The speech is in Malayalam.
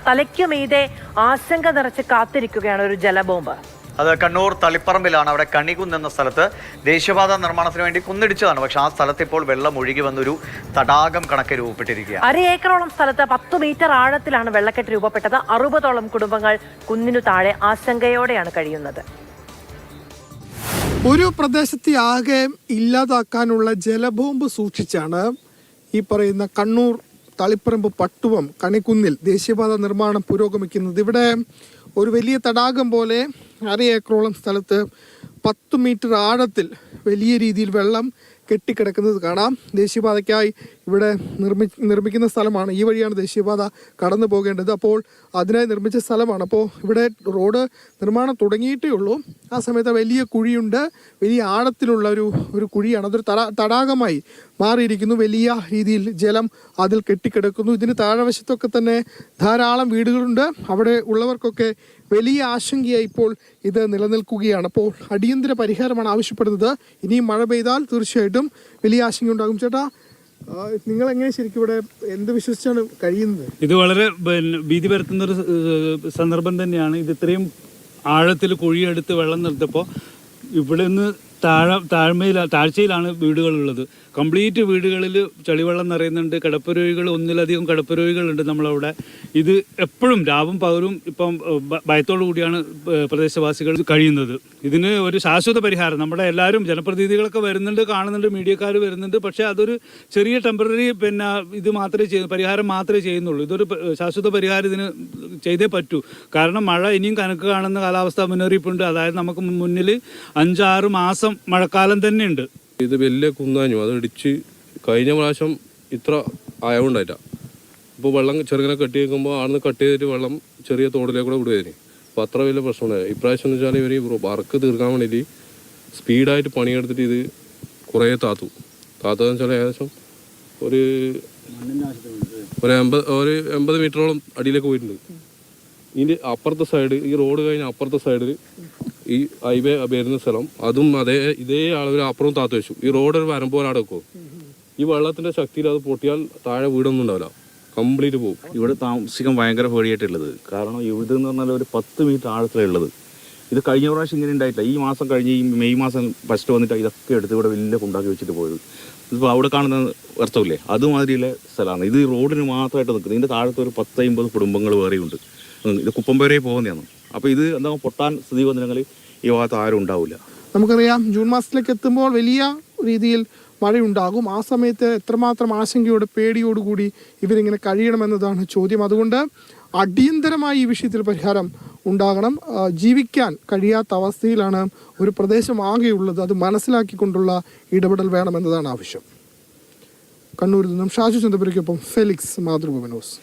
തലയ്ക്കു മീതെ ആശങ്ക നിറച്ച് കാത്തിരിക്കുകയാണ് ഒരു ജലബോംബ്. അത് കണ്ണൂർ തളിപ്പറമ്പിലാണ്. അവിടെ കണികുന്ന് എന്ന സ്ഥലത്ത് ദേശീയപാത നിർമ്മാണത്തിന് വേണ്ടി കുന്നിടിച്ചതാണ്. പക്ഷെ ആ സ്ഥലത്ത് ഇപ്പോൾ വെള്ളം ഒഴുകി വന്നൊരു തടാകം കണക്കെ രൂപപ്പെട്ടിരിക്കുകയാണ്. 1/2 ഏക്കറോളം സ്ഥലത്ത് 10 മീറ്റർ ആഴത്തിലാണ് വെള്ളക്കെട്ട് രൂപപ്പെട്ടത്. 60ഓളം കുടുംബങ്ങൾ കുന്നിനു താഴെ ആശങ്കയോടെയാണ് കഴിയുന്നത്. ഒരു പ്രദേശത്തെ ആകെ ഇല്ലാതാക്കാനുള്ള ജലബോംബ് സൂക്ഷിച്ചാണ് ഈ പറയുന്ന കണ്ണൂർ തളിപ്പറമ്പ് പട്ടുവം കണിക്കുന്നിൽ ദേശീയപാത നിർമ്മാണം പുരോഗമിക്കുന്നത്. ഇവിടെ ഒരു വലിയ തടാകം പോലെ 1/2 ഏക്കറോളം സ്ഥലത്ത് 10 മീറ്റർ ആഴത്തിൽ വലിയ രീതിയിൽ വെള്ളം കെട്ടിക്കിടക്കുന്നത് കാണാം. ദേശീയപാതയ്ക്കായി ഇവിടെ നിർമ്മിക്കുന്ന സ്ഥലമാണ്. ഈ വഴിയാണ് ദേശീയപാത കടന്നു പോകേണ്ടത്. അപ്പോൾ അതിനായി നിർമ്മിച്ച സ്ഥലമാണ്. അപ്പോൾ ഇവിടെ റോഡ് നിർമ്മാണം തുടങ്ങിയിട്ടേ ഉള്ളൂ. ആ സമയത്ത് വലിയ കുഴിയുണ്ട്. വലിയ ആഴത്തിലുള്ള ഒരു കുഴിയാണ്. അതൊരു തടാകമായി മാറിയിരിക്കുന്നു. വലിയ രീതിയിൽ ജലം അതിൽ കെട്ടിക്കിടക്കുന്നു. ഇതിന് താഴെവശത്തൊക്കെ തന്നെ ധാരാളം വീടുകളുണ്ട്. അവിടെ ഉള്ളവർക്കൊക്കെ വലിയ ആശങ്കയായി ഇപ്പോൾ ഇത് നിലനിൽക്കുകയാണ്. അപ്പോൾ അടിയന്തര പരിഹാരമാണ് ആവശ്യപ്പെടുന്നത്. ഇനിയും മഴ പെയ്താൽ തീർച്ചയായിട്ടും വലിയ ആശങ്ക ഉണ്ടാകും. ചേട്ടാ, നിങ്ങൾ എങ്ങനെ ശരിക്കും ഇവിടെ എന്ത് വിശ്വസിച്ചാണ് കഴിയുന്നത്? ഇത് വളരെ ഭീതി പരത്തുന്ന ഒരു സന്ദർഭം തന്നെയാണ്. ഇത് ഇത്രയും ആഴത്തിൽ കുഴിയെടുത്ത് വെള്ളം നിർത്തപ്പോൾ ഇവിടെ നിന്ന് താഴ്ചയിലാണ് വീടുകളുള്ളത്. കംപ്ലീറ്റ് വീടുകളിൽ ചളിവെള്ളം നിറയുന്നുണ്ട്. കിടപ്പുരോഗികൾ, ഒന്നിലധികം കിടപ്പുരോഗികളുണ്ട് നമ്മളവിടെ. ഇത് എപ്പോഴും രാവും പകലും ഇപ്പം ഭയത്തോടു കൂടിയാണ് പ്രദേശവാസികൾ കഴിയുന്നത്. ഇതിന് ഒരു ശാശ്വത പരിഹാരം നമ്മുടെ എല്ലാവരും ജനപ്രതിനിധികളൊക്കെ വരുന്നുണ്ട്, കാണുന്നുണ്ട്, മീഡിയക്കാർ വരുന്നുണ്ട്. പക്ഷേ അതൊരു ചെറിയ ടെമ്പററി ഇത് മാത്രമേ പരിഹാരം മാത്രമേ ചെയ്യുന്നുള്ളൂ. ഇതൊരു ശാശ്വത പരിഹാരം ഇതിന് ചെയ്തേ പറ്റൂ. കാരണം മഴ ഇനിയും കനക്ക് കാണുന്ന കാലാവസ്ഥാ മുന്നറിയിപ്പുണ്ട്. അതായത് നമുക്ക് മുന്നിൽ 5-6 മാസം മഴക്കാലം തന്നെയുണ്ട്. ഇത് വലിയ കുന്നാഞ്ഞു, അത് ഇടിച്ച് കഴിഞ്ഞ പ്രാവശ്യം ഇത്ര ആയവുണ്ടായിട്ടാ. ഇപ്പോൾ വെള്ളം ചെറുങ്ങനെ കെട്ടി വെക്കുമ്പോൾ ആടുന്ന് കട്ട് ചെയ്തിട്ട് വെള്ളം ചെറിയ തോടിലേക്കൂടെ വിടുകയായിരുന്നു. അപ്പോൾ അത്ര വലിയ പ്രശ്നമുണ്ടായി. ഇപ്രാവശ്യം എന്ന് വെച്ചാൽ ഇവർ വർക്ക് തീർക്കാൻ വേണ്ടിയിട്ട് സ്പീഡായിട്ട് പണിയെടുത്തിട്ട് ഇത് കുറേ താത്തതെന്ന് വെച്ചാൽ ഏകദേശം ഒരു 80 മീറ്ററോളം അടിയിലേക്ക് പോയിട്ടുണ്ട്. ഇതിൻ്റെ അപ്പുറത്തെ സൈഡ്, ഈ റോഡ് കഴിഞ്ഞ അപ്പുറത്തെ സൈഡിൽ ഈ ഹൈവേ വരുന്ന സ്ഥലം അതും ഇതേ അളവിൽ അപ്പുറം താത്തു വെച്ചു. ഈ റോഡ് ഒരു വരമ്പ് പോലെ അവിടെ വെക്കും. ഈ വെള്ളത്തിന്റെ ശക്തിയിൽ അത് പൊട്ടിയാൽ താഴെ വീടൊന്നും ഉണ്ടാവില്ല, കംപ്ലീറ്റ് പോകും. ഇവിടെ താമസിക്കാൻ ഭയങ്കര പേടിയായിട്ടുള്ളത്. കാരണം ഇതെന്ന് പറഞ്ഞാൽ ഒരു 10 മീറ്റർ ആഴത്തിലുള്ളത്. ഇത് കഴിഞ്ഞ പ്രാവശ്യം ഇങ്ങനെ ഉണ്ടായിട്ടില്ല. ഈ മാസം കഴിഞ്ഞ് ഈ മെയ് മാസം ഫസ്റ്റ് വന്നിട്ട് ഇതൊക്കെ എടുത്ത് ഇവിടെ വലിയ കുണ്ടാക്കി വെച്ചിട്ട് പോയത്. ഇപ്പോൾ അവിടെ കാണുന്ന അർത്ഥമില്ലേ, അതുമാതിരിയുള്ള സ്ഥലമാണ്. ഇത് റോഡിന് മാത്രമായിട്ട് നിൽക്കുന്നത്. ഇതിൻ്റെ താഴത്ത് ഒരു 10-50 കുടുംബങ്ങൾ വേറെയുണ്ട്. ഇത് കുപ്പം വരെ പോകുന്നതാണ്. അപ്പോൾ ഇത് എന്താ പൊട്ടാൻ സ്ഥിതി വന്നില്ലെങ്കിൽ ഈ ഭാഗത്ത് ആരും ഉണ്ടാവില്ല. നമുക്കറിയാം, ജൂൺ മാസത്തിലേക്ക് എത്തുമ്പോൾ വലിയ രീതിയിൽ മഴയുണ്ടാകും. ആ സമയത്ത് എത്രമാത്രം ആശങ്കയോടെ പേടിയോടുകൂടി ഇവരിങ്ങനെ കഴിയണമെന്നതാണ് ചോദ്യം. അതുകൊണ്ട് അടിയന്തരമായി ഈ വിഷയത്തിൽ പരിഹാരം ഉണ്ടാകണം. ജീവിക്കാൻ കഴിയാത്ത അവസ്ഥയിലാണ് ഒരു പ്രദേശം ആകെയുള്ളത്. അത് മനസ്സിലാക്കിക്കൊണ്ടുള്ള ഇടപെടൽ വേണമെന്നതാണ് ആവശ്യം. കണ്ണൂരിൽ നിന്നും ഷാജു ചന്ദ്രപുരയ്ക്കൊപ്പം ഫെലിക്സ്, മാതൃഭൂമി ന്യൂസ്.